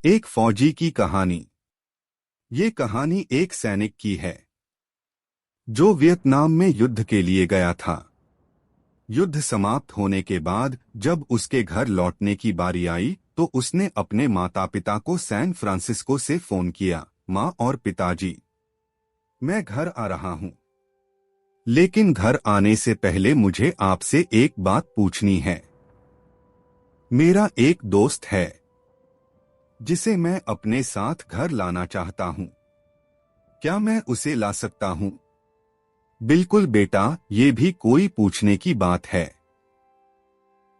एक फौजी की कहानी। ये कहानी एक सैनिक की है जो वियतनाम में युद्ध के लिए गया था। युद्ध समाप्त होने के बाद जब उसके घर लौटने की बारी आई तो उसने अपने माता पिता को सैन फ्रांसिस्को से फोन किया। माँ और पिताजी, मैं घर आ रहा हूँ, लेकिन घर आने से पहले मुझे आपसे एक बात पूछनी है। मेरा एक दोस्त है जिसे मैं अपने साथ घर लाना चाहता हूँ। क्या मैं उसे ला सकता हूँ? बिल्कुल बेटा, ये भी कोई पूछने की बात है।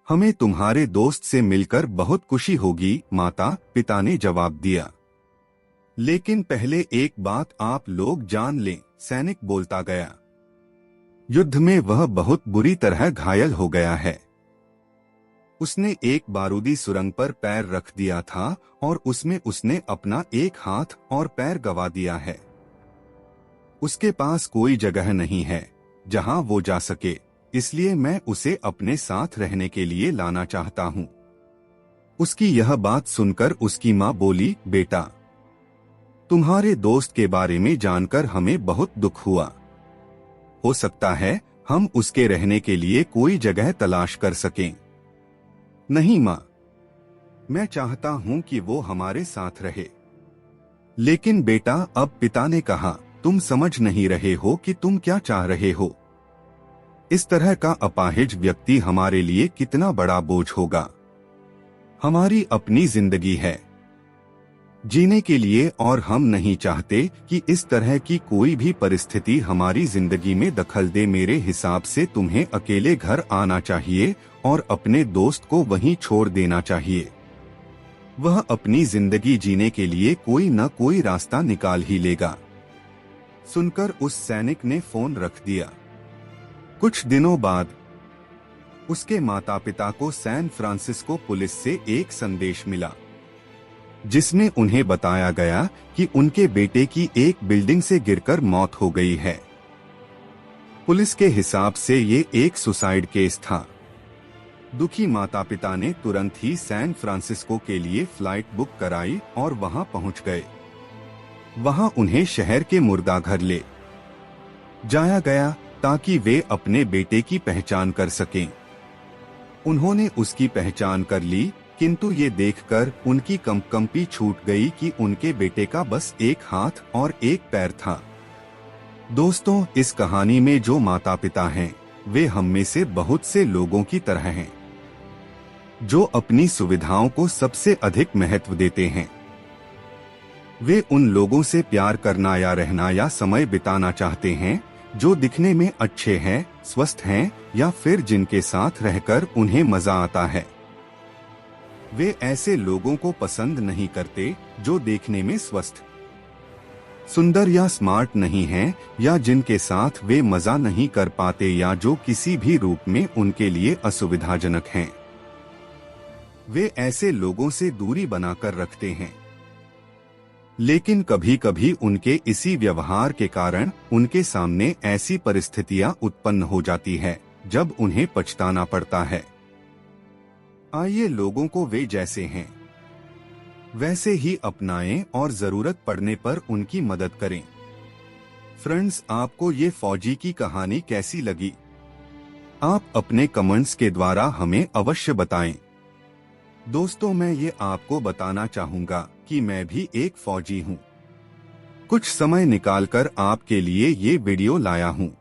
हमें तुम्हारे दोस्त से मिलकर बहुत खुशी होगी, माता पिता ने जवाब दिया। लेकिन पहले एक बात आप लोग जान लें, सैनिक बोलता गया। युद्ध में वह बहुत बुरी तरह घायल हो गया है। उसने एक बारूदी सुरंग पर पैर रख दिया था और उसमें उसने अपना एक हाथ और पैर गंवा दिया है। उसके पास कोई जगह नहीं है जहां वो जा सके, इसलिए मैं उसे अपने साथ रहने के लिए लाना चाहता हूं। उसकी यह बात सुनकर उसकी मां बोली, बेटा, तुम्हारे दोस्त के बारे में जानकर हमें बहुत दुख हुआ। हो सकता है हम उसके रहने के लिए कोई जगह तलाश कर सकें। नहीं मां, मैं चाहता हूं कि वो हमारे साथ रहे। लेकिन बेटा, अब पिता ने कहा, तुम समझ नहीं रहे हो कि तुम क्या चाह रहे हो। इस तरह का अपाहिज व्यक्ति हमारे लिए कितना बड़ा बोझ होगा। हमारी अपनी जिंदगी है जीने के लिए और हम नहीं चाहते कि इस तरह की कोई भी परिस्थिति हमारी जिंदगी में दखल दे। मेरे हिसाब से तुम्हें अकेले घर आना चाहिए और अपने दोस्त को वहीं छोड़ देना चाहिए। वह अपनी जिंदगी जीने के लिए कोई न कोई रास्ता निकाल ही लेगा। सुनकर उस सैनिक ने फोन रख दिया। कुछ दिनों बाद उसके माता पिता को सैन फ्रांसिस्को पुलिस से एक संदेश मिला जिसमें उन्हें बताया गया कि उनके बेटे की एक बिल्डिंग से गिरकर मौत हो गई है। पुलिस के हिसाब से ये एक सुसाइड केस था। दुखी माता पिता ने तुरंत ही सैन फ्रांसिस्को के लिए फ्लाइट बुक कराई और वहां पहुंच गए। वहां उन्हें शहर के मुर्दाघर ले जाया गया ताकि वे अपने बेटे की पहचान कर सकें। उन्होंने उसकी पहचान कर ली, किंतु ये देखकर उनकी कंपकंपी छूट गई कि उनके बेटे का बस एक हाथ और एक पैर था। दोस्तों, इस कहानी में जो माता पिता हैं, वे हम में से बहुत से लोगों की तरह हैं जो अपनी सुविधाओं को सबसे अधिक महत्व देते हैं। वे उन लोगों से प्यार करना या रहना या समय बिताना चाहते हैं जो दिखने में अच्छे हैं, स्वस्थ हैं या फिर जिनके साथ रहकर उन्हें मजा आता है। वे ऐसे लोगों को पसंद नहीं करते जो देखने में स्वस्थ, सुंदर या स्मार्ट नहीं हैं या जिनके साथ वे मजा नहीं कर पाते या जो किसी भी रूप में उनके लिए असुविधाजनक हैं। वे ऐसे लोगों से दूरी बनाकर रखते हैं। लेकिन कभी कभी उनके इसी व्यवहार के कारण उनके सामने ऐसी परिस्थितियां उत्पन्न हो जाती है जब उन्हें पछताना पड़ता है। आइए लोगों को वे जैसे हैं वैसे ही अपनाएं और जरूरत पड़ने पर उनकी मदद करें। फ्रेंड्स, आपको ये फौजी की कहानी कैसी लगी? आप अपने कमेंट्स के द्वारा हमें अवश्य बताएं। दोस्तों, मैं ये आपको बताना चाहूंगा कि मैं भी एक फौजी हूँ। कुछ समय निकालकर आपके लिए ये वीडियो लाया हूँ।